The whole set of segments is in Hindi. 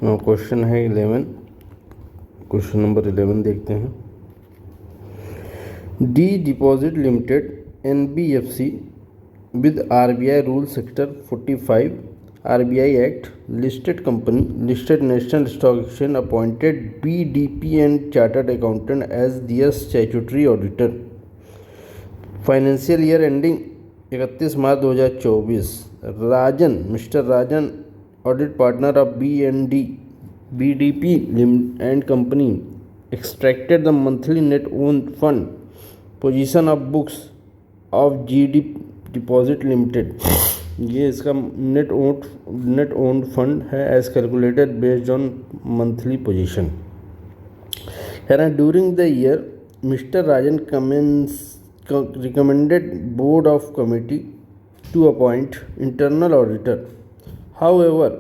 क्वेश्चन है 11, क्वेश्चन नंबर 11 देखते हैं। D deposit limited NBFC with RBI rule sector 45 RBI Act listed company, listed National Stock Exchange, appointed BDP and Chartered Accountant as their statutory auditor. Financial year ending 31 March 2024. Rajan, mister Rajan, audit partner of BDP and Company, extracted the monthly net owned fund position of books of GD deposit limited. ये इसका नेट ओन्ड फंड है as calculated based on monthly position. कह रहे हैं during the year mister Rajan recommended board of committee to appoint internal auditor. However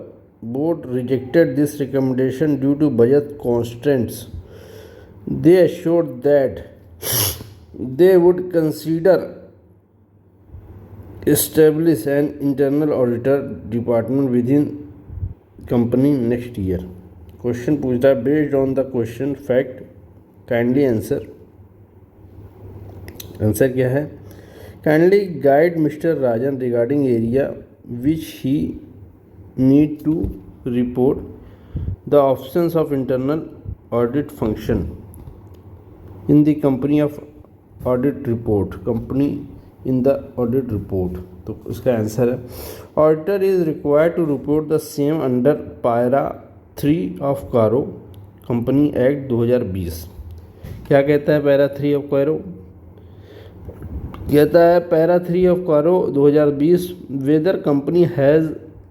board rejected this recommendation due to budget constants. They assured that they would consider establish an internal auditor department within company next year. Question पूछता है based on the question fact kindly answer. Answer क्या है? Kindly guide mister Rajan regarding area which he need to report the options of internal audit function in the company of audit report company in the audit report. तो इसका आंसर है auditor is required to report the same under para 3 of CARO company act 2020। क्या कहता है पैरा 3 ऑफ कारो? कहता है para 3 of CARO 2020 weather company has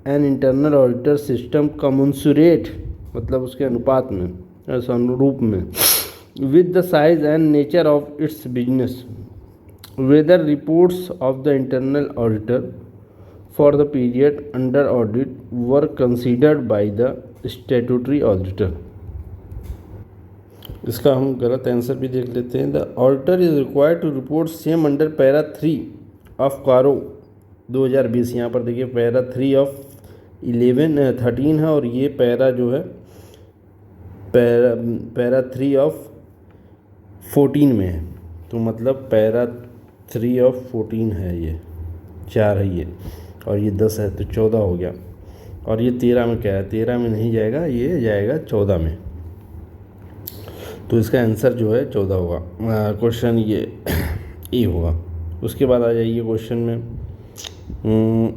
an internal auditor system commensurate, मतलब उसके अनुपात में, अनुरूप में, with the size and nature of its business, whether reports of the internal auditor for the period under audit were considered by the statutory auditor। इसका हम गलत आंसर भी देख लेते हैं। The auditor is required to report same under para 3 of CARO 2020। यहाँ पर देखिए पैरा 3 ऑफ 13 है और ये पैरा जो है पैरा 3 ऑफ 14 में है। तो मतलब पैरा 3 ऑफ 14 है, ये 4 है ये, और ये 10 है तो 14 हो गया। और ये 13 में क्या है? 13 में नहीं जाएगा, ये जाएगा 14 में। तो इसका आंसर जो है 14 होगा। क्वेश्चन ये ए होगा। उसके बाद आ जाइए क्वेश्चन में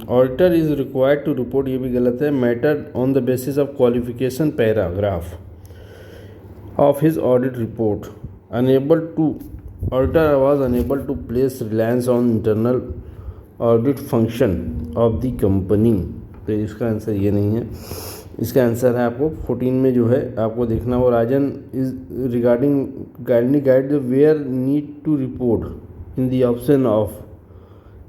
auditor is required to report, ये भी गलत है, matter on the basis of qualification paragraph of his audit report. Unable to Auditor was unable to place reliance on internal audit function of the company। तो इसका आंसर ये नहीं है। इसका आंसर है आपको 14 में जो है आपको देखना हो। Rajan is regarding guide the where need to report in the option of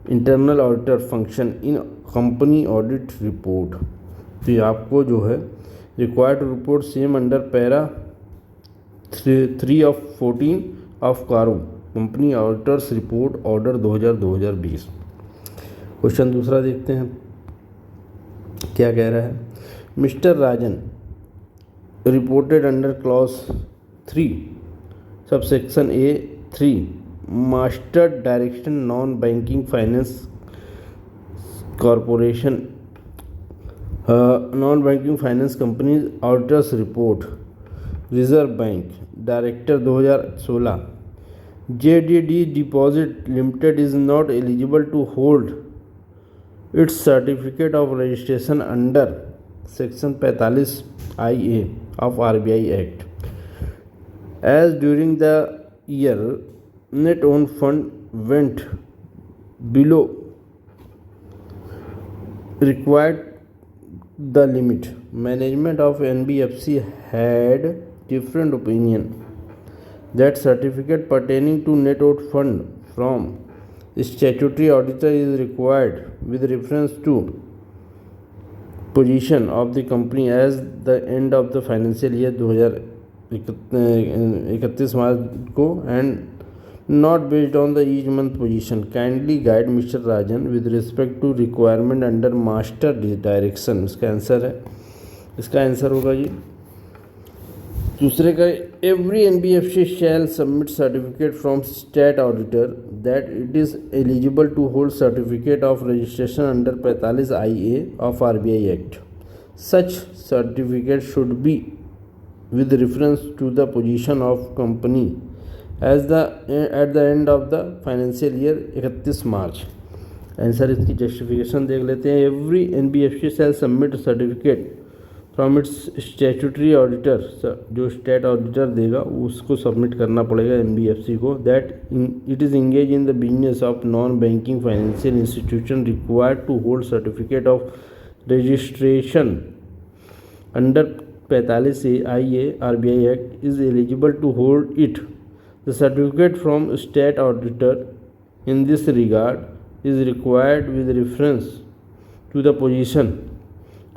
internal auditor function in company audit report. तो ये आपको जो है required to report same under para 3 of 14 of CARO company auditors report order 2020। Question दूसरा देखते हैं क्या कह रहा है। Mister Rajan reported under clause 3 subsection A3 master direction non banking finance corporation non banking finance company auditors report reserve bank director 2016। JDD deposit limited is not eligible to hold its certificate of registration under section 45 IA of RBI act as during the year net own fund went below required the limit. Management of NBFC had different opinion that certificate pertaining to net owned fund from statutory auditor is required with reference to position of the company as the end of the financial year 2031 मार्च को and not based on the each month position. Kindly guide Mr. Rajan with respect to requirement under master direction। इसका आंसर है इसका आंसर होगा जी दूसरे का, every NBFC shall submit certificate from state auditor that it is eligible to hold certificate of registration under 45 IA of RBI act. Such certificate should be with reference to the position of company at the end of the financial year 31 March. Answer इसकी जस्टिफिकेशन देख लेते हैं. Every NBFC shall submit certificate from its statutory auditor, जो स्टेट ऑडिटर देगा उसको सबमिट करना पड़ेगा NBFC को, that it is engage in the business of non banking financial institution required to hold certificate of registration under 45 IA RBI Act is eligible to hold it. The certificate from state auditor in this regard is required with reference to the position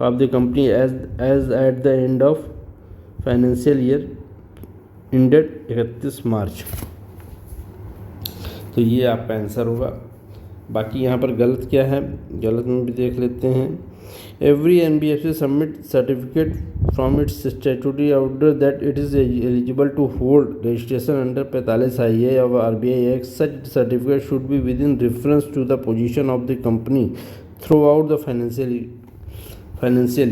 of the company as at the end of financial year ended 31 मार्च. तो ये आपका आंसर होगा. बाकी यहाँ पर गलत क्या है, गलत में भी देख लेते हैं. Every NBFC submit certificate from its statutory order that it is eligible to hold registration under 45 IA of RBI act. Such certificate should be within reference to the position of the company throughout the financial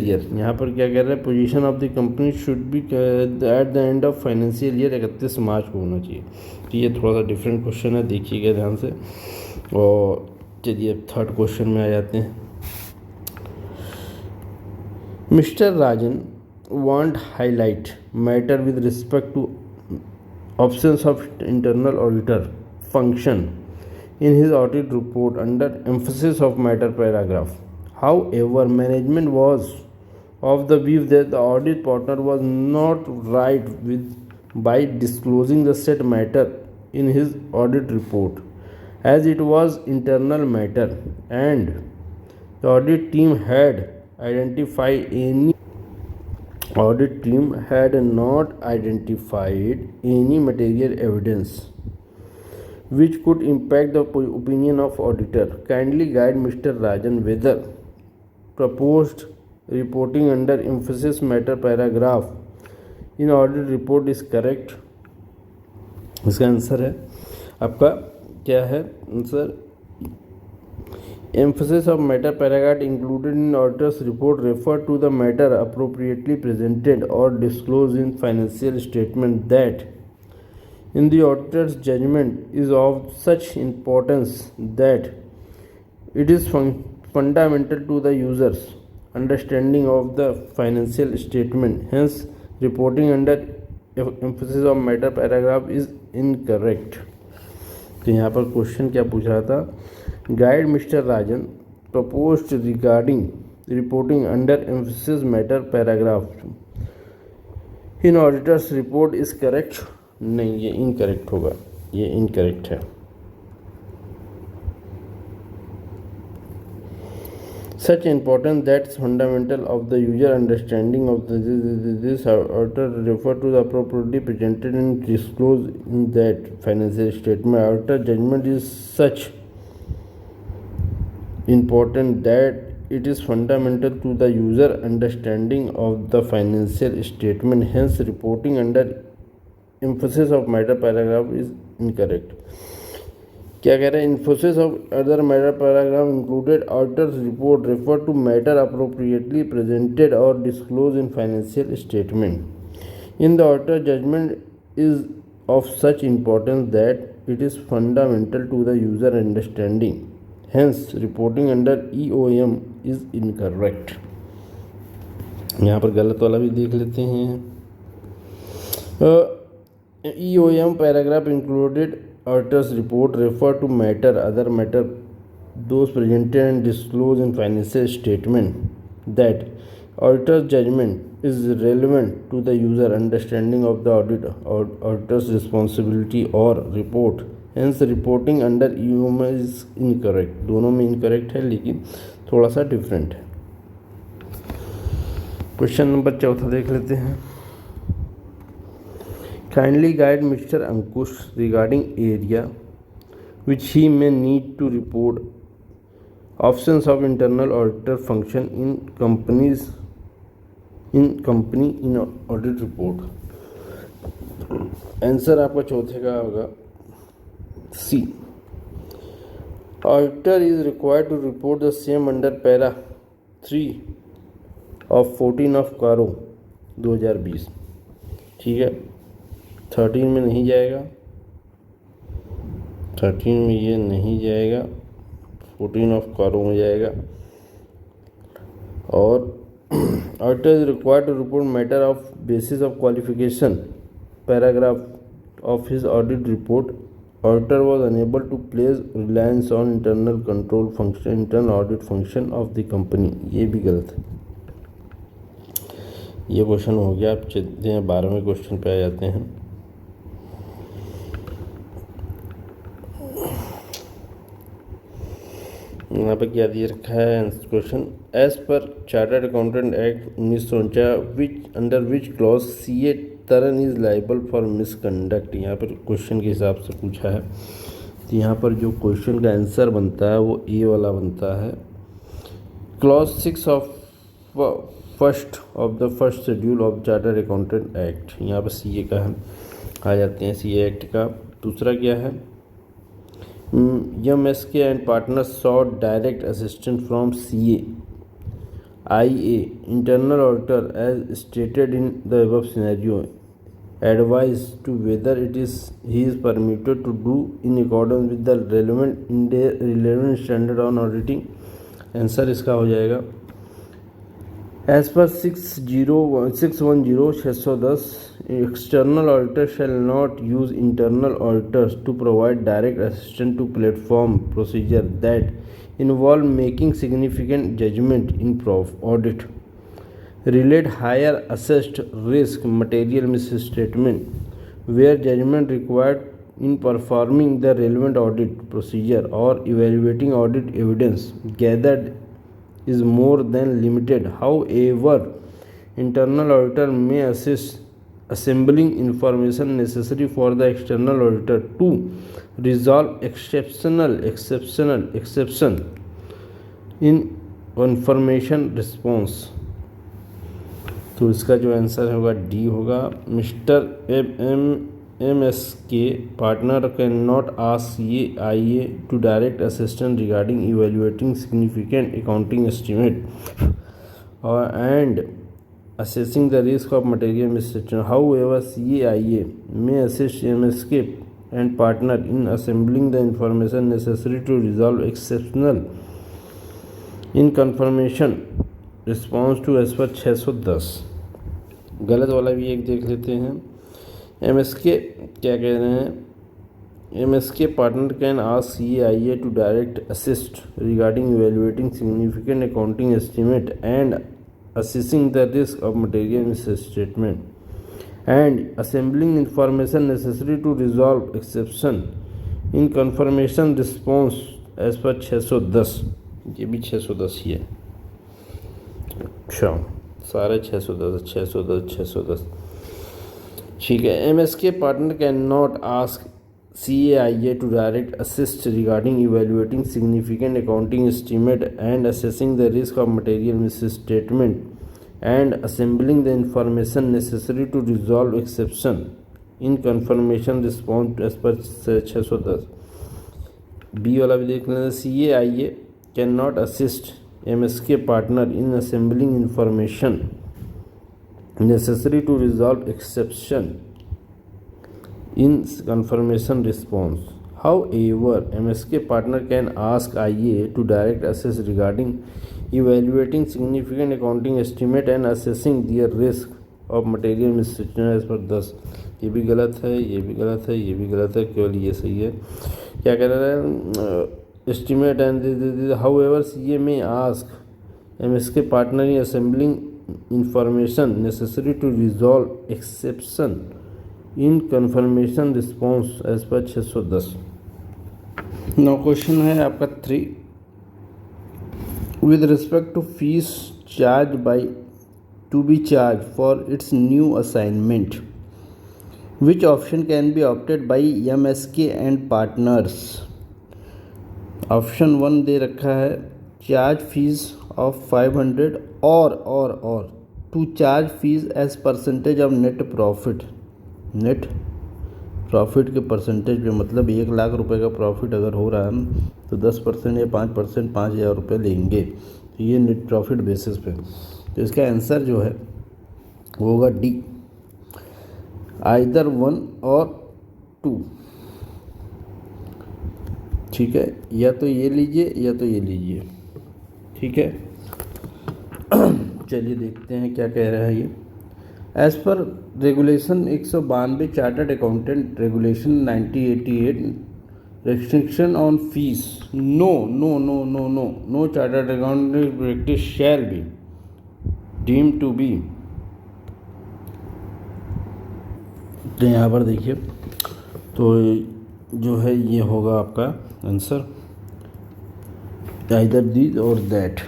year. यहाँ पर क्या कह रहे हैं, position of the company should be at the end of financial year 31 March को होना चाहिए. तो ये थोड़ा सा डिफरेंट क्वेश्चन है, देखिएगा ध्यान से. और चलिए अब थर्ड क्वेश्चन में आ जाते हैं. Mr. Rajan want highlight matter with respect to absence of internal auditor function in his audit report under emphasis of matter paragraph. However, management was of the view that the audit partner was not right by disclosing the said matter in his audit report, as it was internal matter and the audit team had not identified any material evidence which could impact the opinion of auditor. Kindly guide Mr. Rajan whether proposed reporting under emphasis matter paragraph in audit report is correct. इसका आंसर है आपका क्या है answer. Emphasis of matter paragraph included in auditor's report refer to the matter appropriately presented or disclosed in financial statement that, in the auditor's judgment, is of such importance that it is fundamental to the user's understanding of the financial statement. Hence, reporting under emphasis of matter paragraph is incorrect. तो यहाँ पर क्वेश्चन क्या पूछ रहा था, guide mister Rajan proposed regarding reporting under emphasis matter paragraph in auditors report is correct. नहीं, ये इनकरेक्ट होगा, ये इनकरेक्ट है. Such important that's fundamental of the user understanding of this auditor refer to the appropriately presented and disclosed in that financial statement. Auditor judgment is such important that it is fundamental to the user understanding of the financial statement. Hence, reporting under emphasis of matter paragraph is incorrect. क्या कह रहे हैं, emphasis of other matter paragraph included auditors report refer to matter appropriately presented और disclose in financial statement in the auditor judgement is of such importance that it is fundamental to the user understanding. Hence reporting under EOM is incorrect. यहाँ पर गलत वाला भी देख लेते हैं. EOM paragraph included auditor's report refer to matter other matter those presented and disclosed in financial statement that auditor's judgment is relevant to the user understanding of the auditor's responsibility or report. Hence reporting under EOM is incorrect. दोनों में incorrect है लेकिन थोड़ा सा different है. क्वेश्चन नंबर 4 देख लेते हैं. Kindly guide Mr. Ankush regarding area which he may need to report absence of internal auditor function in company's in company in audit report. Answer आपका चौथे का होगा C. Auditor is required to report the same under para 3 of 14 of CARO 2020। ठीक है, 13 में नहीं जाएगा, 13 में ये नहीं जाएगा, 14 ऑफ कारो में जाएगा। और auditor is required to report matter of basis of qualification paragraph of his audit report. Auditor was unable to place reliance on internal control function internal audit function of the company. ये भी गलत है। ये क्वेश्चन हो गया। आप चलते हैं 12वें क्वेश्चन पे आ जाते हैं। यहाँ पे क्या दिए रखा है question, as per chartered accountant act 1949 which under which clause CA Tarun is liable for misconduct. यहाँ पर क्वेश्चन के हिसाब से पूछा है, तो यहाँ पर जो क्वेश्चन का आंसर बनता है वो ए वाला बनता है। Clause 6 of first of the first schedule of chartered accountant act. यहाँ पर CA का है, आ जाते हैं CA एक्ट का। दूसरा क्या है, MSK and partners sought direct assistance from CA IA internal auditor as stated in the above scenario, advise to whether he is permitted to do in accordance with the relevant standard on auditing। Answer इसका हो जाएगा as per 610/610 external auditor shall not use internal auditors to provide direct assistance to platform procedure that involve making significant judgment in audit, relate higher assessed risk, material misstatement where judgment required in performing the relevant audit procedure or evaluating audit evidence gathered is more than limited. However, internal auditor may assist assembling information necessary for the external auditor to resolve exception in confirmation response। तो इसका जो आंसर होगा डी होगा। Mister MSK partner cannot ask CIA to direct assistance regarding evaluating significant accounting estimate and assessing the risk of material misstatement. However, CIA may assist MSK and partner in assembling the information necessary to resolve exceptional in confirmation response to as per 610। गलत वाला भी एक देख लेते हैं। MSK क्या कह रहे हैं, MSK partner can ask CIA to direct assist regarding evaluating significant accounting estimate and assessing the risk of material misstatement and assembling information necessary to resolve exception in confirmation response as per 610। ये भी 610 ही है। अच्छा, सारे 610। ठीक है। MSK partner cannot ask CIA to direct assist regarding evaluating significant accounting estimate and assessing the risk of material misstatement and assembling the information necessary to resolve exception in confirmation response as per 610। B वाला भी देख लेना। CIA cannot assist MSK partner in assembling information necessary to resolve exception in confirmation response. However, MSK partner can ask IA to direct assist regarding evaluating significant accounting estimate and assessing their risk of material misstatement as per 10। ये भी गलत है, ये भी गलत है, ये भी गलत है, केवल ये सही है। क्या कह रहा है, estimate and however CA may ask MSK partner in assembling information necessary to resolve exception in confirmation response as per 610। Now question है आपका 3। with respect to fees charged by to be charged for its new assignment, which option can be opted by MSK and partners? Option 1 दे रखा है चार्ज फीस ऑफ 500 और two charge fees as percentage of net profit. Net profit के परसेंटेज पे, मतलब 1 लाख रुपए का प्रॉफिट अगर हो रहा है तो 10% या 5%, 5,000 रुपये लेंगे। तो ये नेट प्रॉफिट बेसिस पे। तो इसका आंसर जो है वो होगा डी, आइदर 1 और 2। ठीक है, या तो ये लीजिए या तो ये लीजिए। ठीक है, चलिए देखते हैं क्या कह रहा है ये। As per regulation 192 chartered accountant regulation 1988 restriction on fees, no chartered accounting practice shall be deemed to be। तो यहाँ पर देखिए, तो जो है ये होगा आपका आंसर आइदर दिस और दैट।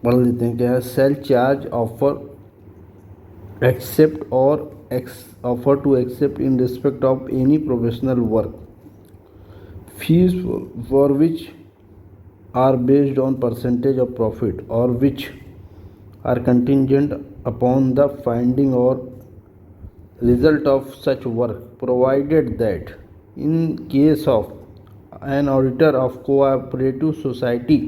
पढ़ लेते हैं क्या है। सेल चार्ज ऑफर एक्सेप्ट और offer to accept in respect of any professional work, fees for which are based on percentage of profit or which are contingent upon the finding or result of such work, provided that in case of an auditor of cooperative society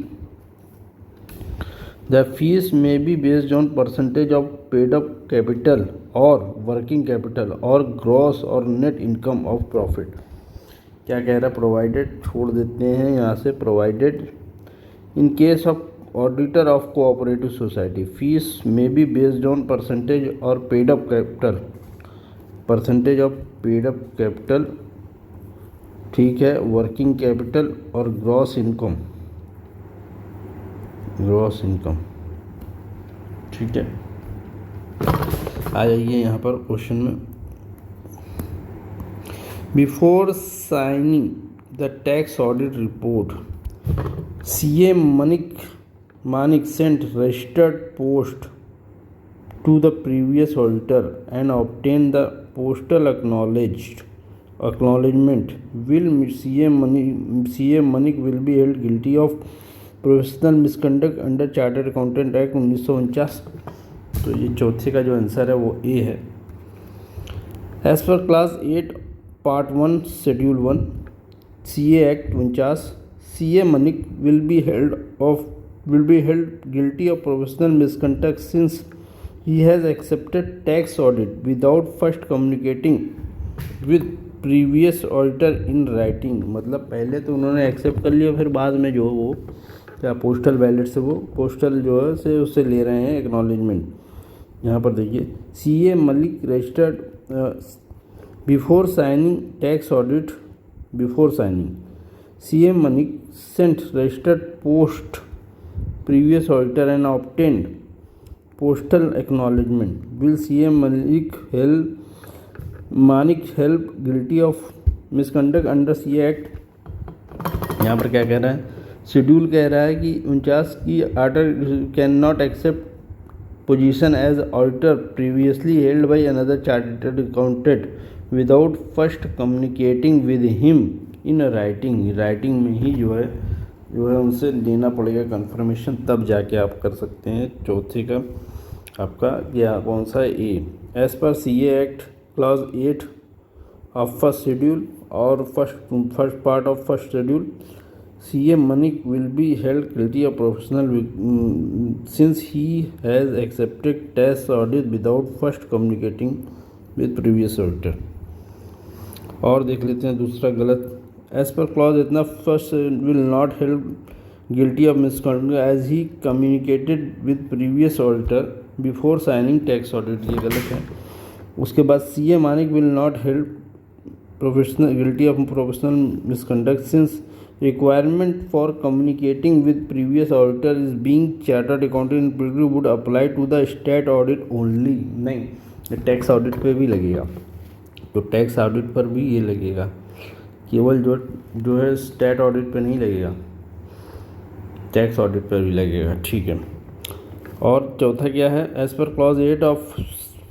the fees may be based on percentage of paid up capital or working capital or gross or net income of profit। क्या कह रहा है, प्रोवाइडेड छोड़ देते हैं यहाँ से, provided in case of auditor of cooperative society fees may be based on percentage और paid up capital, percentage of paid up capital. ठीक है, वर्किंग कैपिटल और ग्रॉस इनकम, ग्रॉस इनकम। ठीक है, आ जाइए यहाँ पर क्वेश्चन में। Before signing the tax audit report CA Manik sent registered post to the previous auditor and obtained the postal acknowledgement. Will CA Manik will be held guilty of professional misconduct under chartered accountant act 1949। तो ये चौथे का जो आंसर है वो ए है। As per class 8 part 1 schedule 1 CA act 49, CA Manik will be held guilty of professional misconduct since he has accepted tax audit without first communicating with previous auditor in writing. मतलब पहले तो उन्होंने एक्सेप्ट कर लिया, फिर बाद में जो वो क्या पोस्टल बैलेट से, वो पोस्टल जो है से उससे ले रहे हैं एक्नॉलेजमेंट। यहाँ पर देखिए, CA Malik registered before signing tax audit, before signing CA Malik sent registered post previous auditor and obtained postal acknowledgement. Will CA Manik held guilty of misconduct under CA act. यहाँ पर क्या कह रहा है, शेड्यूल कह रहा है कि 49 की order can not accept position as auditor previously held by another chartered accountant without first communicating with him in writing. Writing में ही जो है उनसे लेना पड़ेगा कंफर्मेशन, तब जाके आप कर सकते हैं। चौथे का आपका क्या कौन सा A. As per CA act clause 8 of first schedule और first part of first schedule CA Manik will be held guilty of professional since he has accepted tax audit without first communicating with previous auditor। और देख लेते हैं दूसरा गलत। एज पर क्लॉज इतना first will not held guilty of misconduct as he communicated with previous auditor before signing tax audit, ये गलत है। उसके बाद CA Manik will not held guilty of professional misconduct since requirement for communicating with previous auditor is being chartered accountant would apply to the state audit only। नहीं, टैक्स ऑडिट पे भी लगेगा, तो टैक्स ऑडिट पर भी ये लगेगा, केवल जो है स्टेट ऑडिट पे नहीं लगेगा, टैक्स ऑडिट पर भी लगेगा। ठीक है, और चौथा क्या है, as per clause 8 of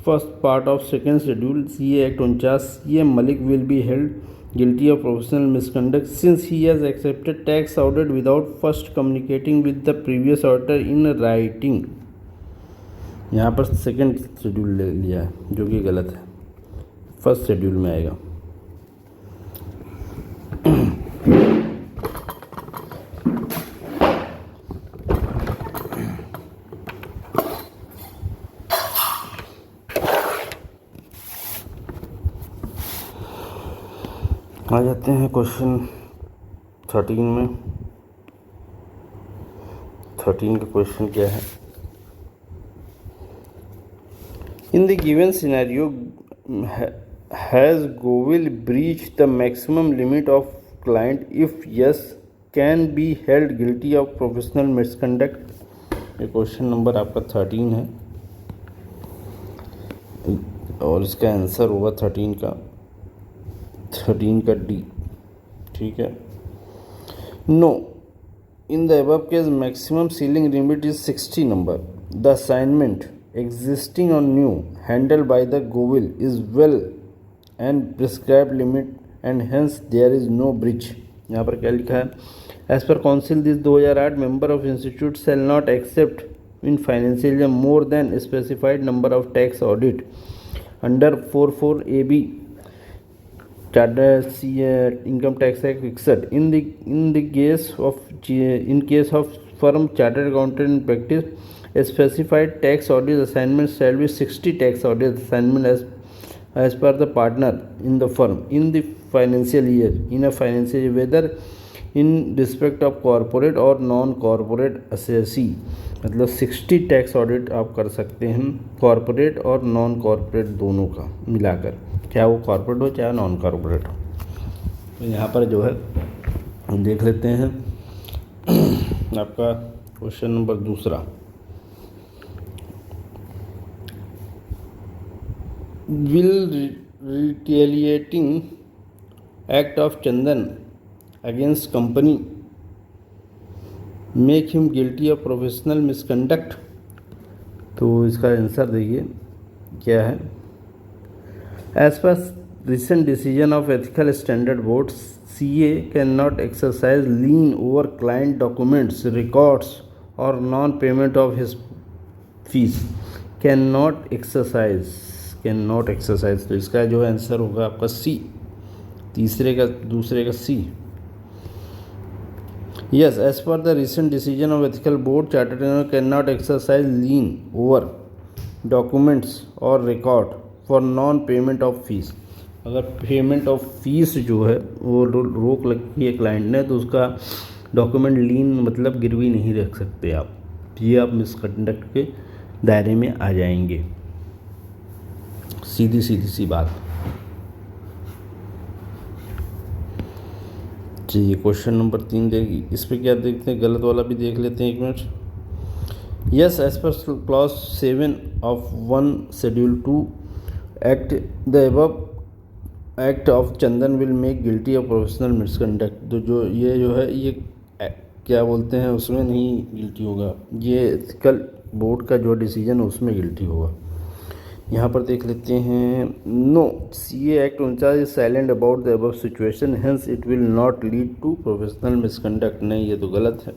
first part of second schedule CA act 49 CA Malik will be held guilty of professional misconduct since he has accepted tax audit without first communicating with the previous auditor in writing। यहाँ पर सेकंड शेड्यूल ले लिया है जो कि गलत है, फर्स्ट शेड्यूल में आएगा। आ जाते हैं क्वेश्चन 13 में। 13 का क्वेश्चन क्या है? In the given scenario has Govil breach the maximum limit of client? If yes, can be held guilty of professional misconduct. ये क्वेश्चन नंबर आपका 13 है और इसका आंसर होगा 13 का डी। ठीक है। No, in the above case maximum ceiling limit is 60 number. The assignment existing or new handled by the Govil is well and prescribed limit and hence there is no breach। यहाँ पर क्या लिखा है? As per council this 2008 member of institute shall not accept in financial year more than specified number of tax audit under 44 AB Charter Income Tax Act fixed in case of firm chartered accountant in practice. A specified tax audit assignment shall be 60 tax audit assignment as per the partner in the firm in the financial year, whether in respect of corporate or non-corporate assessee। मतलब 60 टैक्स ऑडिट आप कर सकते हैं कॉरपोरेट और नॉन कॉरपोरेट दोनों का मिलाकर, चाहे वो कॉरपोरेट हो चाहे नॉन कॉरपोरेट हो। तो यहाँ पर जो है हम देख लेते हैं आपका क्वेश्चन नंबर दूसरा। Will retaliating act of Chandan against company make him guilty of professional misconduct? तो इसका आंसर देखिए क्या है। As per recent decision of ethical standard board, CA cannot exercise lien over client documents, records or non-payment of his fees। cannot exercise, तो इसका जो आंसर होगा आपका सी, दूसरे का C. Yes, as per the recent decision of ethical board, chartered accountant can not exercise lien over documents और record for non payment of fees. अगर पेमेंट ऑफ फीस जो है वो रोक लगी है क्लाइंट ने, तो उसका डॉक्यूमेंट लीन मतलब गिरवी नहीं रख सकते आप, ये आप मिसकंडक्ट के दायरे में आ जाएंगे। सीधी सी बात। चलिए क्वेश्चन नंबर 3 देगी, इस पे क्या देखते हैं, गलत वाला भी देख लेते हैं एक मिनट। Yes, as per clause 7 of 1 schedule 2 act the above act of Chandan will make guilty of professional misconduct. तो जो है ये क्या बोलते हैं, उसमें नहीं गिल्टी होगा, ये एथिकल बोर्ड का जो डिसीजन है उसमें गिल्टी होगा। यहाँ पर देख लेते हैं। No, CA act 49 is silent about the above situation, hence it will not lead to professional misconduct. नहीं, ये तो गलत है,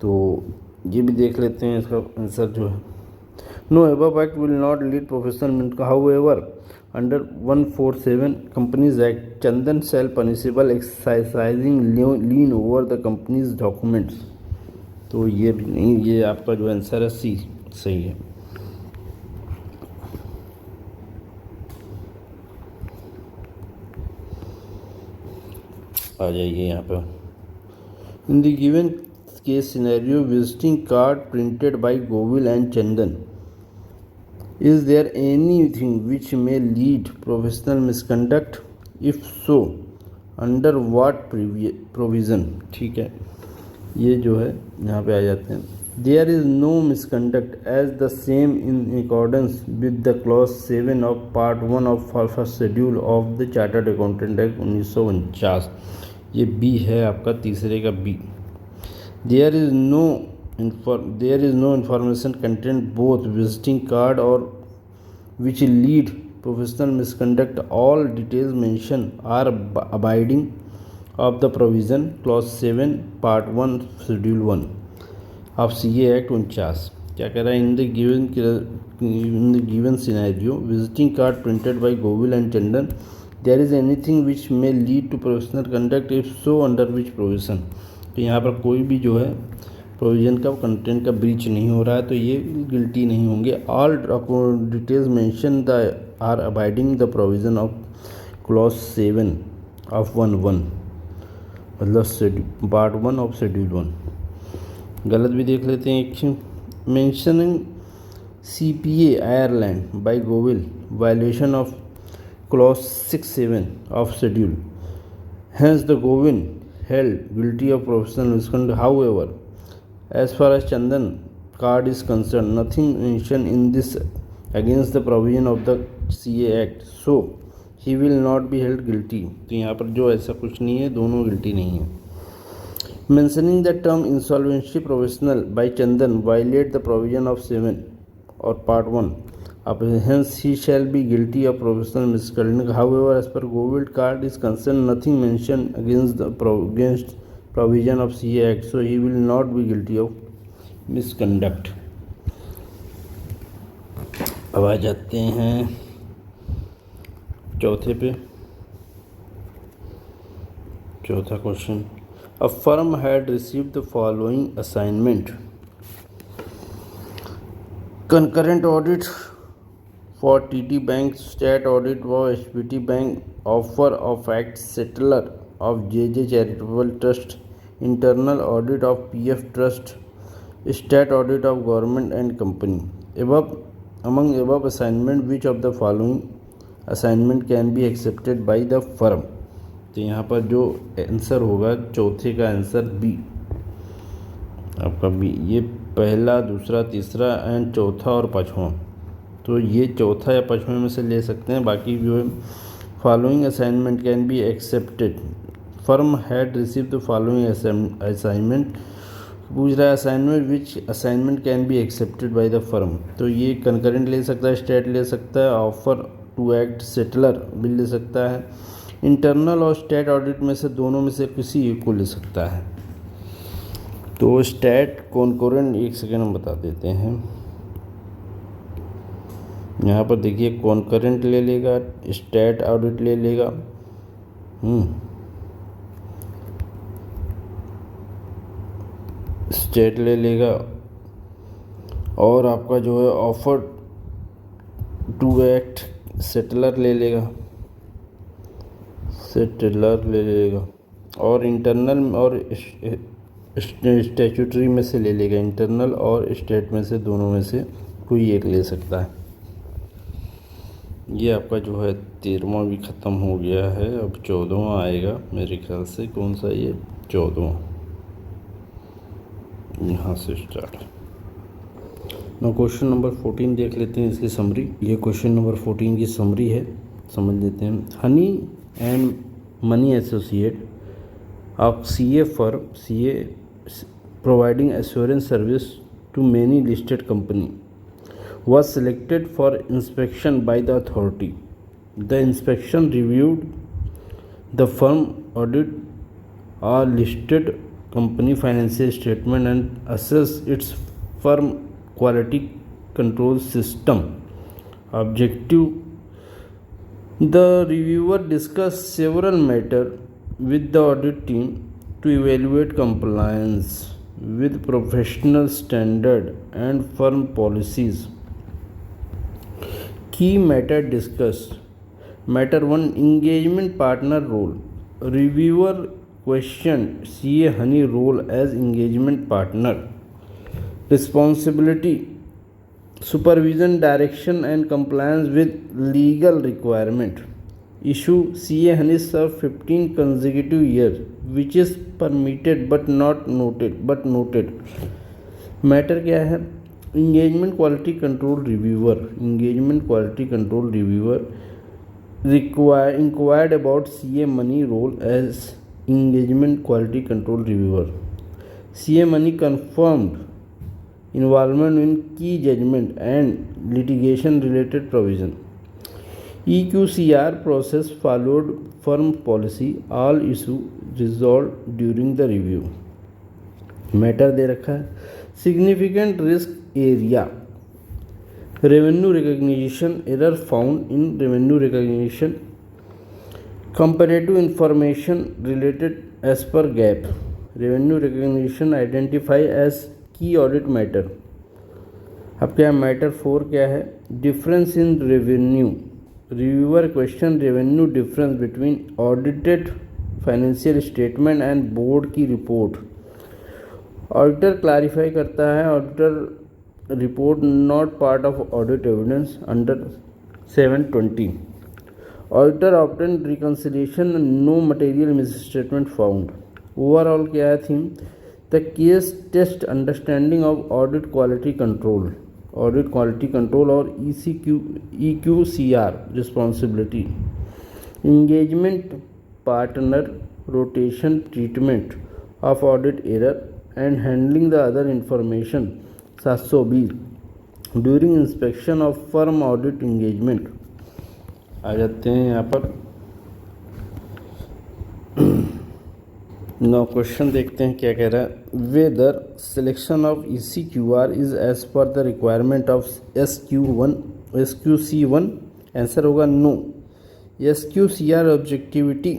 तो ये भी देख लेते हैं इसका आंसर जो है। No above act will not lead professional, however under 147 companies act Chandan shall punishable exercising lien over the companies documents. तो ये भी नहीं, ये आपका जो आंसर है सी सही है। आ जाइए यहाँ पर। In the given case scenario, visiting card printed by Govil and Chandan, is there anything which may lead professional misconduct? If so, under what provision? ठीक है, ये जो है यहाँ पे आ जाते हैं। There is no misconduct as the same in accordance with the clause 7 of part 1 of first schedule of the chartered accountant act 1949। ये बी है आपका, तीसरे का B. There is no information content both visiting card और which lead professional misconduct, all details mention are abiding of the provision clause 7 part 1 schedule 1 of CA act 49। क्या कह रहा है, in the given scenario visiting card printed by Govil and Tandon there is anything which may lead to professional conduct, if so under which provision. तो यहाँ पर कोई भी जो है प्रोविज़न का कंटेंट का ब्रीच नहीं हो रहा है तो ये गिल्टी नहीं होंगे। All details mention the are abiding the provision of clause 7 of 1(1), मतलब पार्ट 1 ऑफ शेड्यूल 1। गलत भी देख लेते हैं एक, mentioning CPA Ireland by Govil violation of clause 6(7) of schedule, hence the Govin held guilty of professional misconduct. However, as far as Chandan card is concerned, nothing mentioned in this against the provision of the CA Act, so he will not be held guilty. तो यहाँ पर जो ऐसा कुछ नहीं है, दोनों गिल्टी नहीं है। Mentioning the term insolvency professional by Chandan violate the provision of 7 or part 1. Hence he shall be guilty of professional misconduct. However, as per Govil card is concerned, nothing mentioned against provision of CA Act, so he will not be guilty of misconduct. अब आ जाते हैं चौथे पे। चौथा question, a firm had received the following assignment: concurrent audit for TD Bank, stat audit for HPT Bank, offer of act settler of JJ Charitable Trust, internal audit of PF Trust, stat audit of government and company. Among above assignment, which of the following assignment can be accepted by the firm? तो यहाँ पर जो आंसर होगा चौथे का आंसर बी, आपका बी। ये पहला, दूसरा, तीसरा एंड चौथा और पाँचवा, तो ये चौथा या पाँचवें में से ले सकते हैं। बाकी जो है following assignment can be accepted, firm had receive the following assignment, पूछ रहा है assignment which assignment can be accepted by the firm. तो ये कंकरेंट ले सकता है, स्टेट ले सकता है, ऑफर टू एक्ट सेटलर भी ले सकता है, इंटरनल और स्टेट ऑडिट में से दोनों में से किसी एक को ले सकता है। तो स्टेट कॉन्करेंट, एक सेकेंड हम बता देते हैं। यहाँ पर देखिए कॉन्करेंट ले लेगा, स्टेट ऑडिट ले लेगा, स्टेट ले लेगा, और आपका जो है ऑफर टू एक्ट सेटलर ले लेगा, और इंटरनल और स्टैट्यूटरी में से ले लेगा, इंटरनल और स्टेट में से दोनों में से कोई एक ले सकता है। ये आपका जो है 13वां भी ख़त्म हो गया है, अब 14वां आएगा मेरे ख्याल से। कौन सा ये 14वां, यहाँ से स्टार्ट। ना क्वेश्चन नंबर 14 देख लेते हैं, इसकी समरी। ये क्वेश्चन नंबर 14 की समरी है, समझ लेते हैं। Honey and money associate of CA firm, CA providing assurance service to many listed company, was selected for inspection by the authority. The inspection reviewed the firm audit a listed company financial statement and assessed its firm quality control system. Objective: the reviewer discussed several matters with the audit team to evaluate compliance with professional standard and firm policies. Key matter discussed: Matter 1, engagement partner role. Reviewer questioned CA Honey role as engagement partner. Responsibility: supervision, direction and compliance with legal requirement. Issue: CA Honey served 15 consecutive years, which is permitted but noted. Matter क्या है? Engagement quality control reviewer. Engagement quality control reviewer inquired about CA Money role as engagement quality control reviewer. CA Money confirmed involvement in key judgment and litigation related provision. EQCR process followed firm policy. All issue resolved during the review. Matter दे रखा है, significant risk area. Revenue recognition error found in revenue recognition. Comparative information related as per GAAP. Revenue recognition identify as key audit matter. अब क्या मैटर 4 क्या है? Difference in revenue. Reviewer question revenue difference between audited financial statement and board की रिपोर्ट. ऑडिटर क्लैरिफाई करता है auditor report not part of audit evidence under 720. Auditor obtain reconciliation no material misstatement found. Overall क्या है theme? The case test understanding of audit quality control. Audit quality control और EQCR responsibility. Engagement partner rotation treatment of audit error and handling the other information 720 during inspection of firm audit engagement. आ जाते हैं यहाँ पर. नौ क्वेश्चन देखते हैं क्या कह रहा है. Whether selection of ECQR is as per the requirement of SQC1. Answer होगा no. SQCR objectivity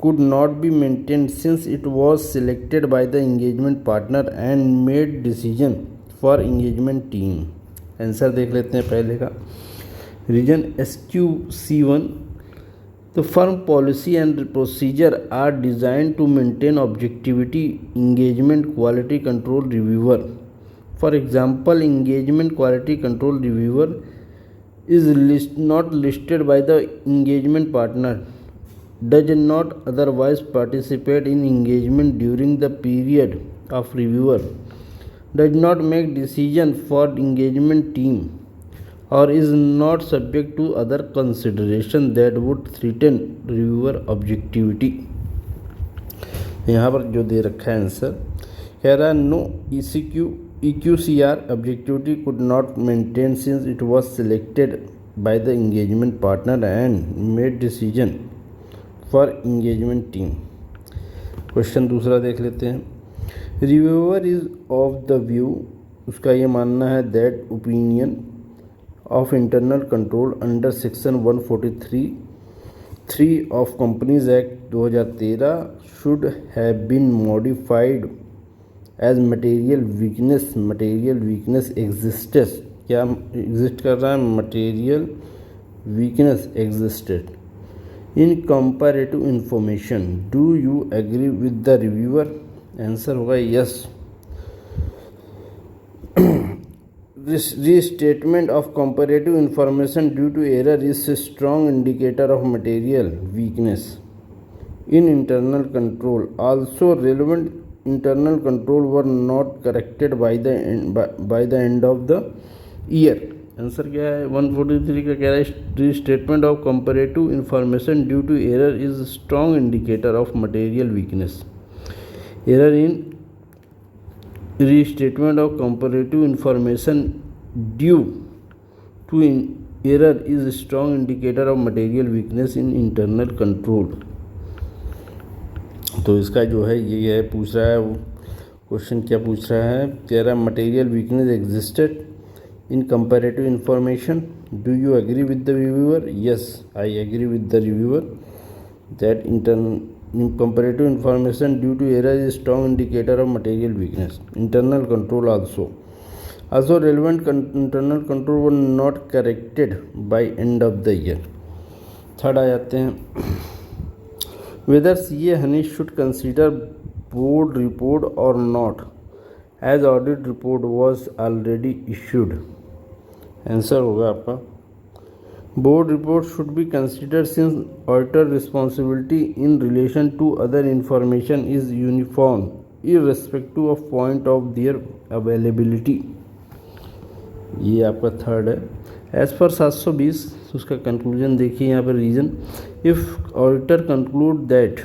could not be maintained since it was selected by the engagement partner and made decision for engagement team. Answer देख लेते हैं पहले का. Reason SQC1. The firm policy and procedure are designed to maintain objectivity. Engagement quality control reviewer. For example, engagement quality control reviewer is not listed by the engagement partner, does not otherwise participate in engagement during the period of reviewer, does not make decision for engagement team, or is not subject to other consideration that would threaten reviewer objectivity. यहाँ पर जो दे रखा है आंसर कह रहा है no EQCR objectivity could not maintain since it was selected by the engagement partner and made decision for engagement team. Question दूसरा देख लेते हैं. Reviewer is of the view. उसका ये मानना है that opinion of internal control under section 143(3) of Companies Act 2013 should have been modified as material weakness existed. क्या एग्जिस्ट कर रहा है? material weakness existed in comparative information. Do you agree with the reviewer? Answer होगा yes. Restatement of comparative information due to error is a strong indicator of material weakness in internal control. Also, relevant internal control were not corrected by the end of the year. Answer क्या है? 143 का कह रहा है restatement of comparative information due to error is a strong indicator of material weakness. Error in restatement of comparative information due to error is a strong indicator of material weakness in internal control. तो इसका जो है ये है पूछ रहा है वो क्वेश्चन क्या पूछ रहा है. कह रहा है material weakness existed in comparative information. Do you agree with the reviewer? Yes, I agree with the reviewer that in comparative information due to error is strong indicator of material weakness. Internal control also relevant internal control were not corrected by end of the year. Third आ जाते हैं. whether CA Hanish should consider board report or not as audit report was already issued. Answer होगा आपका board report should be considered since auditor responsibility in relation to other information is uniform irrespective of point of their availability. ये आपका थर्ड है. एज पर 720 उसका कंक्लूजन देखिए यहाँ पर. Reason if auditor conclude that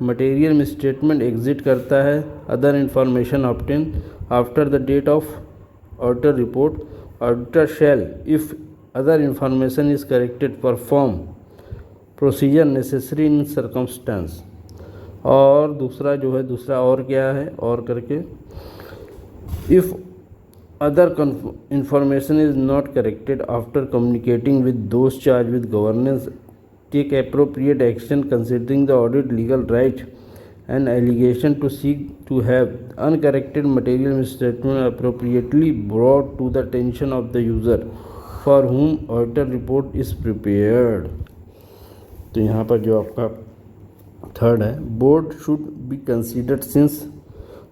material misstatement exist करता है other information obtain after the date of auditor report, auditor shall if other information is corrected perform procedure necessary in circumstance. और दूसरा जो है दूसरा और क्या है और करके if other information is not corrected after communicating with those charged with governance, take appropriate action considering the audit legal right and allegation to seek to have uncorrected material misstatement appropriately brought to the attention of the user for whom auditor report is prepared. तो यहाँ पर जो आपका थर्ड है, board should be considered since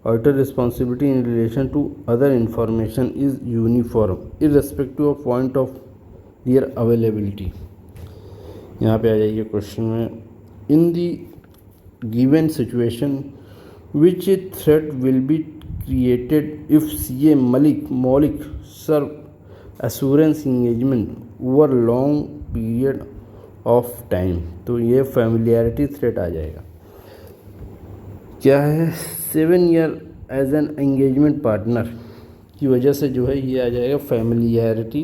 auditor responsibility in relation to other information is uniform irrespective of point of their availability. यहाँ पे आ जाइए क्वेश्चन में, in the given situation which threat will be created if CA Maulik serve assurance engagement over long period of time. तो ये फैमिलियरिटी थ्रेट आ जाएगा. क्या है, 7 year as an engagement partner की वजह से जो है ये आ जाएगा फैमिलियरिटी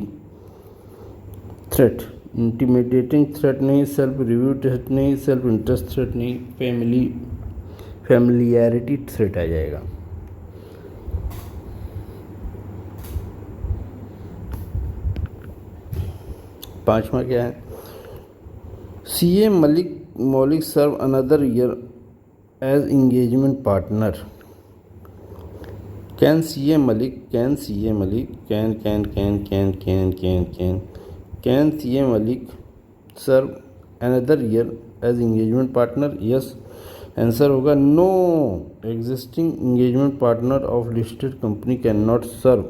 थ्रेट. इंटिमिडेटिंग थ्रेट नहीं, सेल्फ रिव्यू थ्रेट नहीं, सेल्फ इंटरेस्ट थ्रेट नहीं, फैमिलियरिटी थ्रेट आ जाएगा. पांचवा क्या है, CA Maulik serve another year as engagement partner. Can CA Malik CA Malik serve another year as engagement partner? Yes. Answer होगा no. Existing engagement partner of listed company cannot serve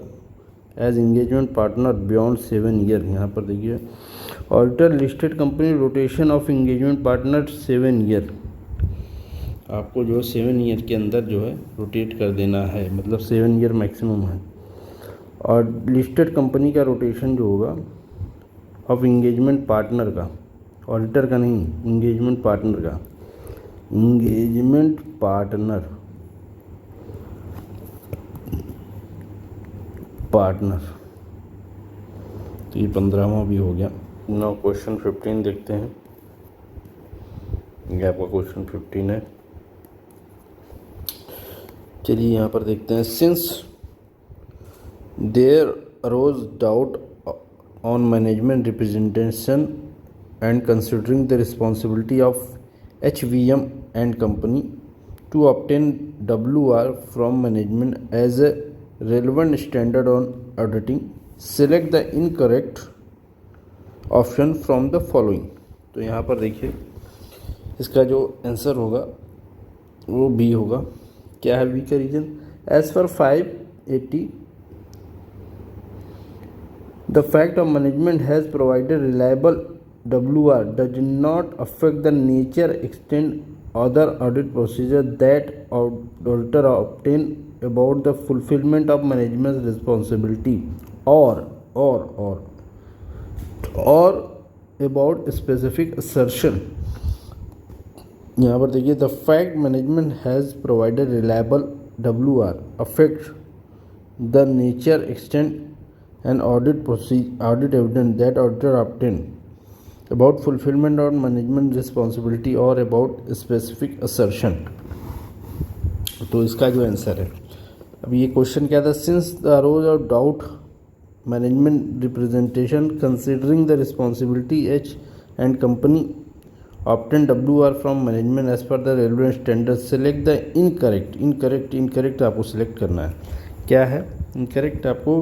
as engagement partner beyond 7 year. यहाँ पर देखिए, auditor listed company rotation of engagement partner 7 year. आपको जो 7 ईयर के अंदर जो है रोटेट कर देना है, मतलब 7 ईयर मैक्सिमम है. और लिस्टेड कंपनी का रोटेशन जो होगा ऑफ एंगेजमेंट पार्टनर का, ऑडिटर का नहीं, एंगेजमेंट पार्टनर का, एंगेजमेंट पार्टनर. तो ये 15वां भी हो गया. नाउ क्वेश्चन 15 देखते हैं. ये आपका क्वेश्चन 15 है. चलिए यहाँ पर देखते हैं. Since there arose doubt on management representation and considering the responsibility of HVM and company to obtain WR from management as a relevant standard on auditing, select the incorrect option from the following. तो यहाँ पर देखिए, इसका जो आंसर होगा वो बी होगा. क्या है बी का reason? As per 580 the fact of management has provided reliable WR does not affect the nature, extend, other audit procedure that auditor obtain about the fulfilment of management responsibility और अबाउट स्पेसिफिक असर्शन. यहाँ पर देखिए, the fact management has provided reliable WR affect the nature, extent and audit evidence that auditor obtain about fulfilment of management responsibility और अबाउट स्पेसिफिक असर्शन. तो इसका जो आंसर है, अब ये क्वेश्चन क्या था, since the arose of doubt management representation considering the responsibility H and company obtain WR from management as per the relevant standard, select the incorrect आपको सिलेक्ट करना है. क्या है इनकरेक्ट? आपको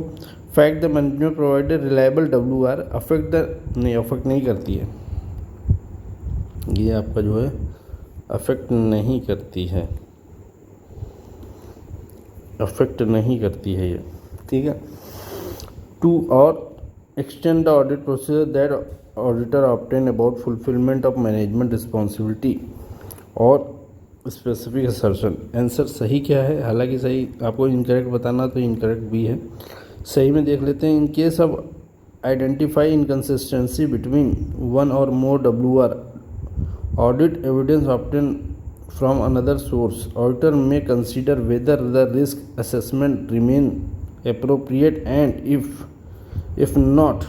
fact the management provided reliable WR affect नहीं करती है, ये आपका जो है अफेक्ट नहीं करती है, ये, ठीक है. टू और extend the audit procedure that auditor obtain about fulfilment of management responsibility और स्पेसिफिक असर्शन. आंसर सही क्या है? हालांकि सही आपको इनकरेक्ट बताना, तो इनकरेक्ट भी है. सही में देख लेते हैं. In case of identify inconsistency between one और more WR audit evidence obtain from another source, auditor may consider whether the risk assessment remain appropriate and if not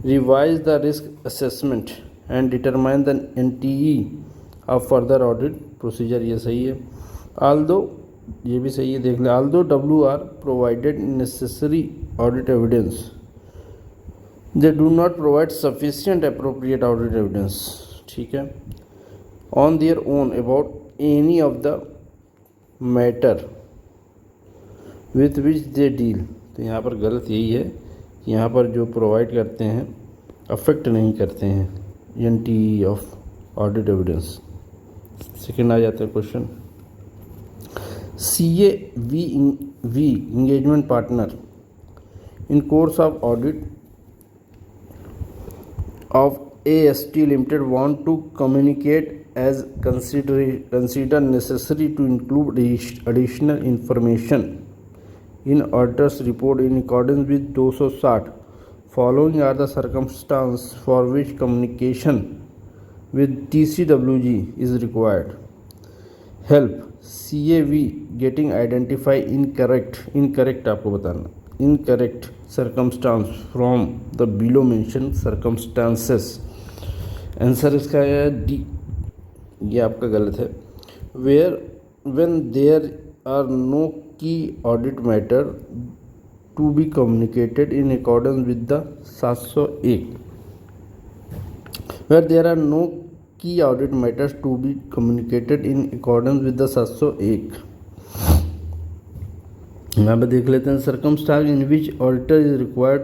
revise the risk assessment and determine the NTE of further audit procedure. ये सही है. Although ये भी सही है, देख ले। Although WR provided necessary audit evidence, they do not provide sufficient appropriate audit evidence, ठीक है, on their own about any of the matter with which they deal. तो यहाँ पर गलत यही है कि यहाँ पर जो प्रोवाइड करते हैं अफेक्ट नहीं करते हैं NTE ऑफ ऑडिट एविडेंस। सेकेंड आ जाता है question, CAV engagement partner in course of audit of AST Limited want to communicate as consider necessary to include additional information in auditor's report in accordance with 260. Following are the circumstances for which communication with TCWG is required. Help CAV getting identify incorrect आपको बताना, incorrect circumstance from the below mentioned circumstances। Answer इसका है डी, ये आपका गलत है। Where when there are no key audit matter to be communicated in accordance with the 701, where there are no key audit matters to be communicated in accordance with the 701। यहाँ पे देख लेते हैं, circumstance in which auditor is required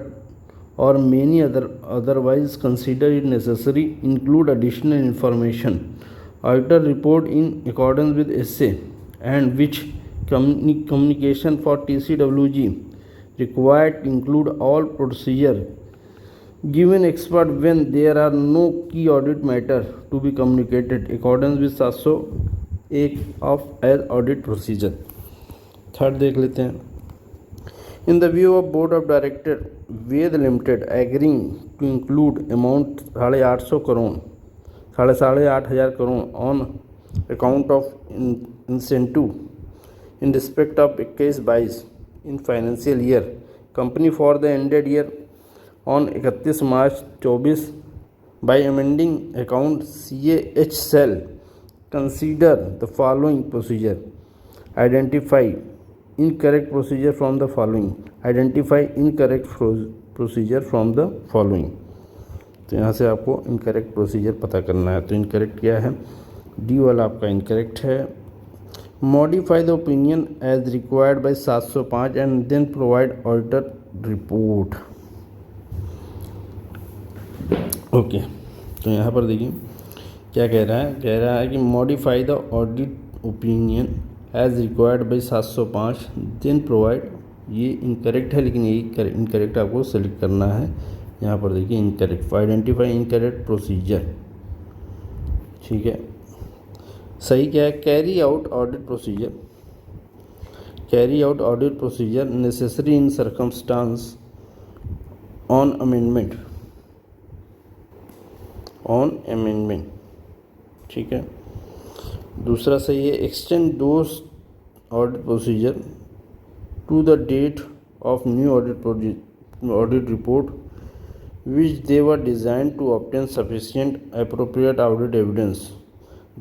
और many otherwise consider it necessary include additional information auditor report in accordance with SA and which communication for TCWG required include all procedure given expert when there are no key audit matter to be communicated accordance with 701 of as audit procedure। Third देख लेते हैं, in the view of board of director Ved limited agreeing to include amount 850 crore 8,500 crore on account of incentive in respect of 21-22 in financial year company for the ended year on 31 March 24 by amending account CAH shall consider the following procedure, identify incorrect procedure from the following, identify incorrect procedure from the following। तो यहाँ से आपको इनकरेक्ट प्रोसीजर पता करना है। तो इनकरेक्ट क्या है, डी वाला आपका इनकरेक्ट है। Modify the opinion as required by 705 and then provide auditor report. Okay, तो यहाँ पर देखिए क्या कह रहा है कि modify the audit opinion as required by 705 then provide, ये इनकरेक्ट है लेकिन यही इनकरेक्ट आपको सेलेक्ट करना है। यहाँ पर देखिए इनकरेक्ट, आइडेंटिफाई इनकरेक्ट प्रोसीजर, ठीक है। सही क्या है, carry out audit procedure, carry out audit procedure necessary in circumstance on amendment, ठीक है। दूसरा सही है, extend those audit procedure to the date of new audit report which they were designed to obtain sufficient appropriate audit evidence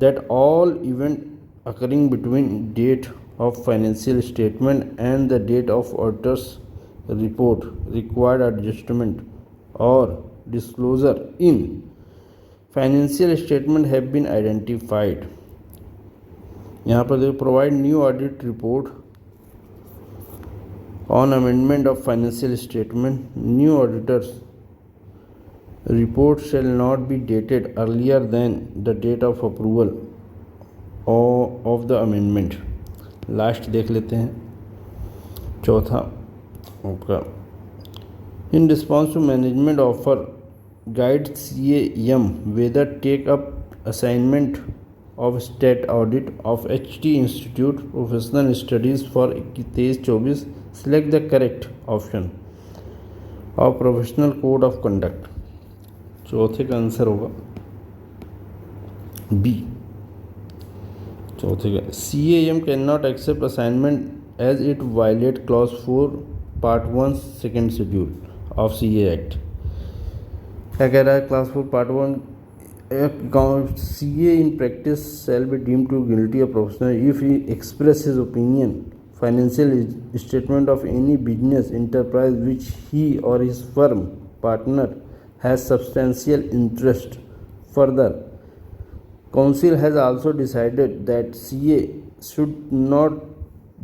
that all event occurring between date of financial statement and the date of auditor's report required adjustment or disclosure in financial statement have been identified। यहाँ पर देखो, provide new audit report on amendment of financial statement, new auditors report shall not be dated earlier than the date of approval of the amendment। Last देख लेते हैं, चौथा आपका, in response to management offer guide CAM whether take up assignment of state audit of HT Institute Professional Studies for 23-24 select the correct option of Professional Code of Conduct। चौथे का आंसर होगा बी, चौथे का। CAM can not accept assignment as it violate clause 4 part 1 second schedule of CA act. क्या कह रहा है, class 4 part 1 CA in practice shall be deemed to guilty of professional if he express his opinion, financial statement of any business enterprise which he or his firm partner has substantial interest. Further, Council has also decided that CA should not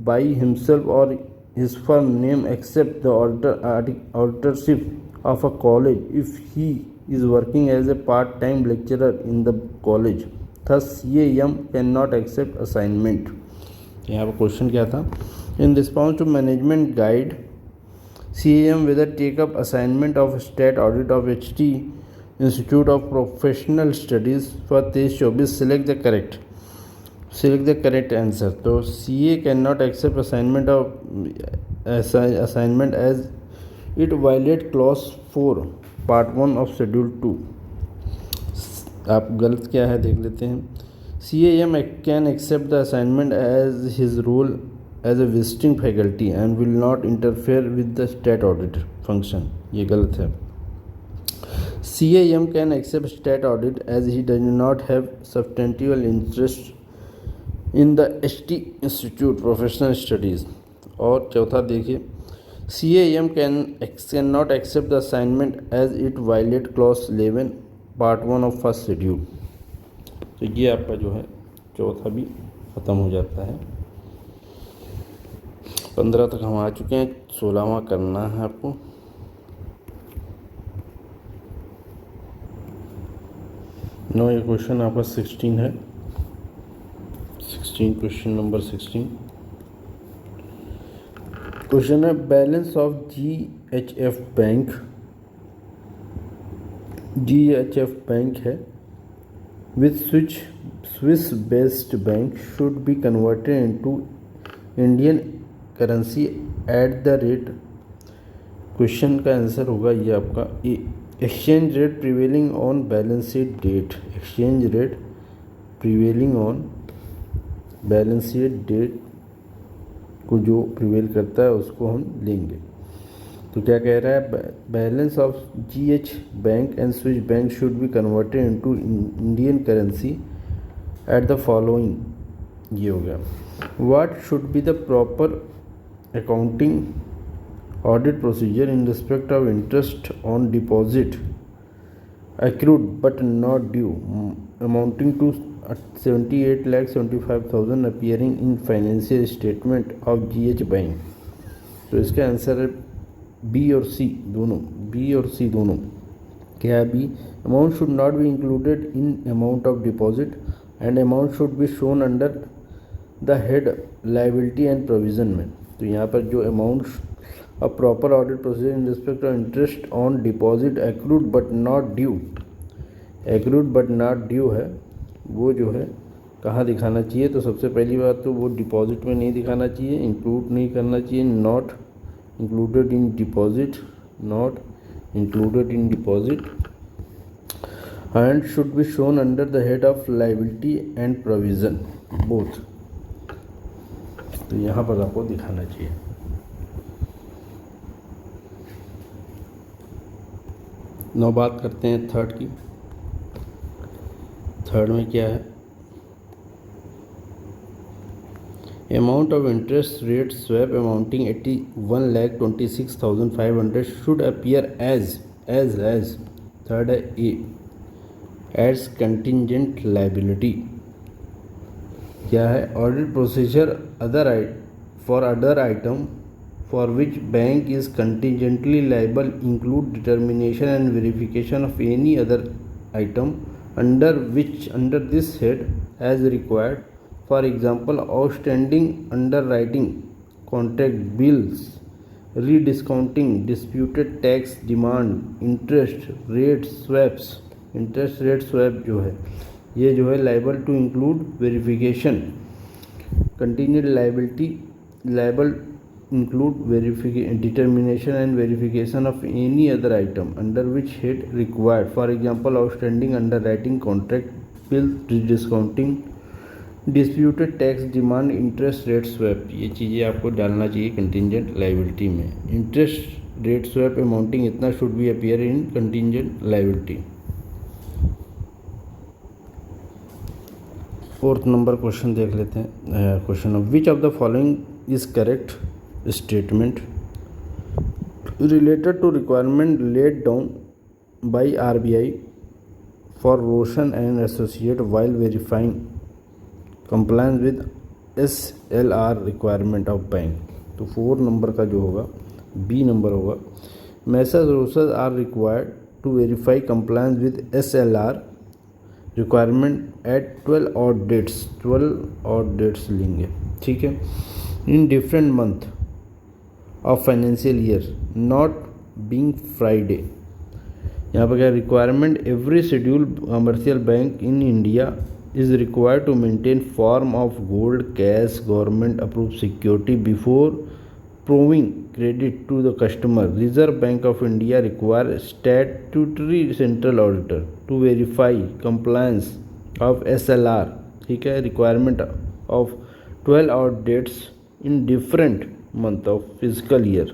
by himself or his firm name accept the authorship of a college if he is working as a part-time lecturer in the college. Thus, CAM cannot accept assignment. यहाँ पर क्वेश्चन क्या था? In response to management guide, CAM whether take up assignment of state audit of HT Institute of Professional Studies for 23-24. Select the correct answer. तो CA cannot accept assignment as it violate clause 4 part 1 of schedule 2. आप गलत क्या है देख लेते हैं. CAM can accept the assignment as his role as a visiting faculty and will not interfere with the state audit function. ये गलत है. CAM can accept state audit as he does not have substantial interest in the HT Institute Professional Studies. और चौथा देखिए, CAM cannot accept the assignment as it violate clause 11 part 1 of first schedule. तो ये आपका जो है चौथा भी ख़त्म हो जाता है. 15 तक हम आ चुके हैं, 16वां करना है आपको. नो, ये क्वेश्चन आपका 16 है. 16 क्वेश्चन नंबर 16 क्वेश्चन है बैलेंस ऑफ GHF बैंक है with Swiss based bank should be converted into Indian currency at the rate. Question का आंसर होगा ये आपका exchange rate prevailing on balance sheet date. Exchange rate prevailing on balance sheet date को जो प्रिवेल करता है उसको हम लेंगे. तो क्या कह रहा है, balance of GH bank and Swiss bank should be converted into Indian currency at the following. ये हो गया. What should be the proper accounting audit procedure in respect of interest on deposit accrued but not due amounting to 78,75,000 appearing in financial statement of GH bank. तो इसका आंसर है B और C दोनों. क्या है B? Amount should not be included in amount of deposit and amount should be shown under the head liability and provision में. तो यहाँ पर जो amount A proper audit procedure in respect of interest on deposit accrued but not due है, वो जो है कहाँ दिखाना चाहिए. तो सबसे पहली बात तो वो डिपॉजिट में नहीं दिखाना चाहिए, इंक्लूड नहीं करना चाहिए. Not included in deposit and should be shown under the head of liability and provision both. तो यहाँ पर आपको दिखाना चाहिए. नौ बात करते हैं थर्ड की. थर्ड में क्या है, amount of interest rate swap amounting 81,26,500 should appear as third है ए एज कंटिजेंट लाइबिलिटी. क्या है, audit procedure for other item for which bank is contingently liable include determination and verification of any other item under this head as required. For example, outstanding underwriting contract bills, rediscounting, disputed tax demand, interest rate swap जो है ये जो है liable to include verification. Contingent liability liable include determination and verification of any other item under which head required. For example, outstanding underwriting contract bill, rediscounting, disputed tax demand, interest rate swap. ये चीज़ें आपको डालना चाहिए कंटिजेंट लाइबिलिटी में. इंटरेस्ट रेट स्वैप अमाउंटिंग इतना should be appear in contingent liability. 4th number question देख लेते हैं। Question of which of the following is correct statement related to requirement laid down by RBI for Roshan and Associate while verifying compliance with SLR requirement of bank। तो 4 नंबर का जो होगा बी नंबर होगा, message Roshan are required to verify compliance with SLR requirement at 12 odd dates लेंगे, ठीक है, in different month of financial year not being Friday. यहाँ पर क्या requirement every schedule commercial bank in India is required to maintain form of gold cash government approve security before proving credit to the customer. Reserve bank of India require statutory central auditor to verify compliance of SLR, ठीक है, requirement of 12 odd dates in different month of physical year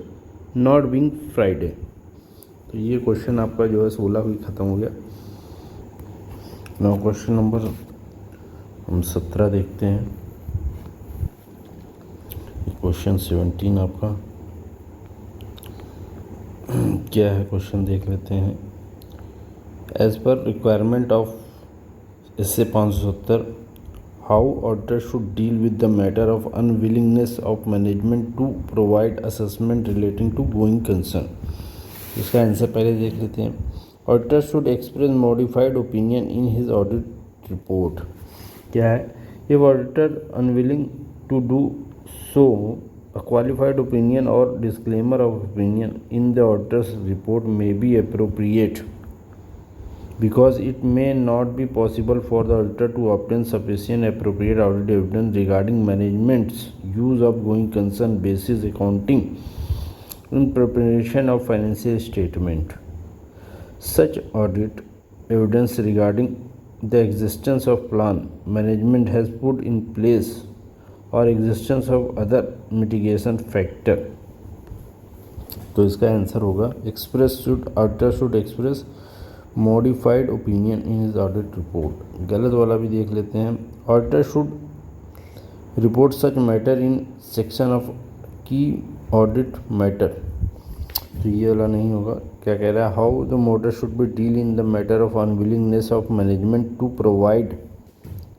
not being Friday. तो ये क्वेश्चन आपका जो है 16 भी ख़त्म हो गया। नौ क्वेश्चन नंबर हम 17 देखते हैं। क्वेश्चन 17 आपका क्या है, क्वेश्चन देख लेते हैं। एज पर रिक्वायरमेंट ऑफ इससे 570 how auditor should deal with the matter of unwillingness of management to provide assessment relating to going concern. इसका आंसर पहले देख लेते हैं। Auditor should express modified opinion in his audit report. क्या है, if auditor unwilling to do so a qualified opinion or disclaimer of opinion in the auditor's report may be appropriate because it may not be possible for the auditor to obtain sufficient appropriate audit evidence regarding management's use of going concern basis accounting in preparation of financial statement. Such audit evidence regarding the existence of plan management has put in place or existence of other mitigation factor। तो इसका आंसर होगा auditor should express modified opinion in his audit report. गलत वाला भी देख लेते हैं। Auditor should report such matter in section of key audit matter. तो ये वाला नहीं होगा। क्या कह रहा है, how the auditor should be deal in the matter of unwillingness of management to provide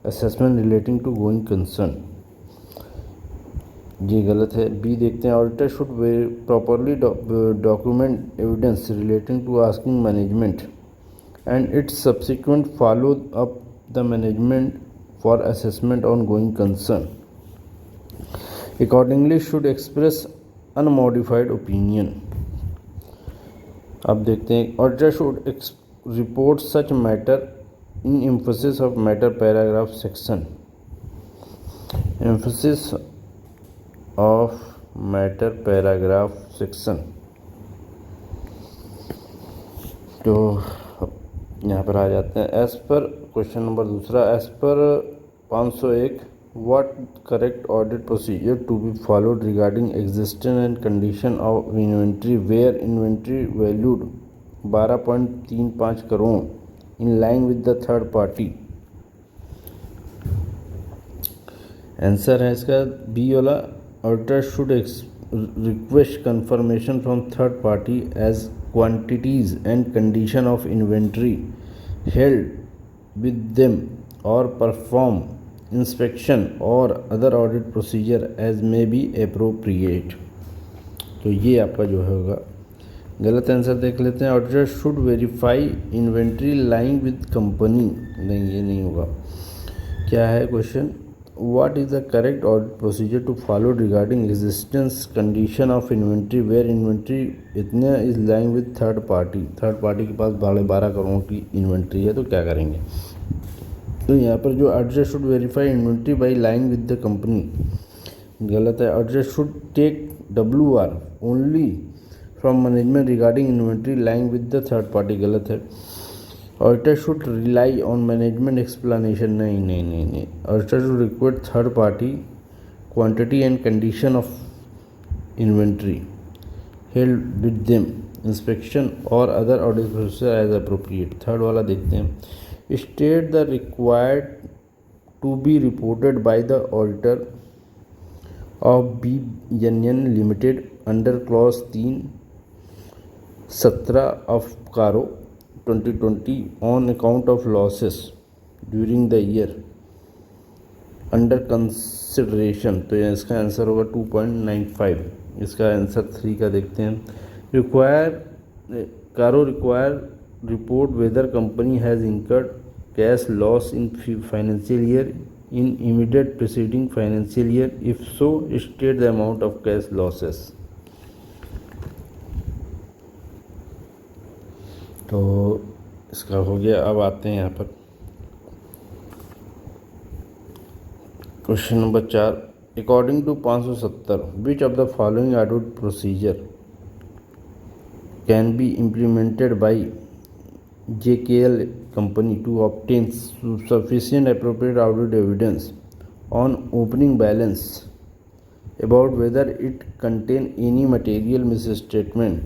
assessment relating to going concern. ये गलत है। बी देखते हैं। Auditor should properly document evidence relating to asking management and its subsequent follow up the management for assessment on going concern. Accordingly should express unmodified opinion. अब देखते हैं। Auditor should report such matter in emphasis of matter paragraph section. Emphasis of matter paragraph section. तो यहाँ पर आ जाते हैं। एज पर क्वेश्चन नंबर दूसरा, as per 501 what correct audit procedure to be followed regarding existence and condition of inventory where inventory valued 12.35 crore in line with the third party. Answer है इसका बी वाला। Auditor should request confirmation from third party as quantities and condition of inventory held with them or perform inspection or other audit procedure as may be appropriate। तो ये आपका जो होगा गलत आंसर देख लेते हैं। Auditor should verify inventory lying with company. नहीं, ये नहीं होगा। क्या है question, What is the correct audit procedure to follow regarding existence condition of inventory where inventory इतने is lying with third party। Third party के पास 12 करोड़ की इन्वेंट्री है, तो क्या करेंगे। तो यहाँ पर जो auditor should verify inventory by lying with the company, गलत है। Auditor should take WR only from management regarding inventory lying with the third party, गलत है। Auditor should rely on management explanation. नहीं। Auditor should request third party quantity and condition of inventory held with them inspection और other audit procedure as appropriate. Third वाला देखते हैं। State the required to be reported by the auditor of B union limited under clause 3(17) of CARO 2020 on account of losses during the year under consideration. तो ये इसका आंसर होगा 2.95। इसका आंसर 3 का देखते हैं। CARO require report whether company has incurred cash loss in financial year in immediate preceding financial year, if so state the amount of cash losses. तो इसका हो गया। अब आते हैं यहाँ पर question number 4। According to 570 which of the following audit procedure can be implemented by JKL company to obtain sufficient appropriate audit evidence on opening balance about whether it contain any material misstatement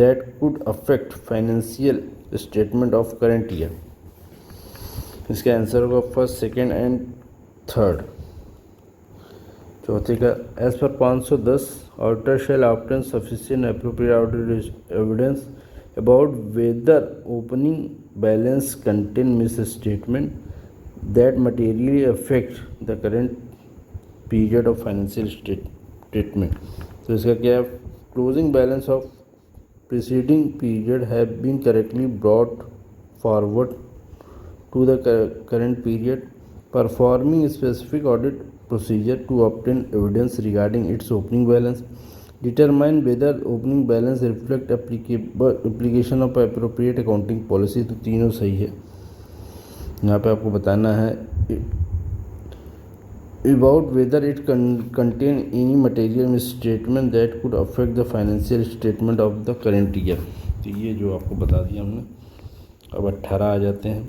that could affect financial statement of current year। इसका आंसर होगा फर्स्ट, सेकेंड एंड थर्ड। चौथे का as per 510 auditor shall obtain sufficient appropriate audit evidence about whether opening balance contain misstatement that materially affect the current period of financial statement। तो इसका क्या है? closing balance of preceding period have been correctly brought forward to the current period, performing specific audit procedure to obtain evidence regarding its opening balance, determine whether opening balance reflect application of appropriate accounting policy। तो तीनों सही है। यहाँ पे आपको बताना है about whether it contain any material misstatement that could affect the financial statement of the current year। तो ये जो आपको बता दिया हमने। अब 18 आ जाते हैं।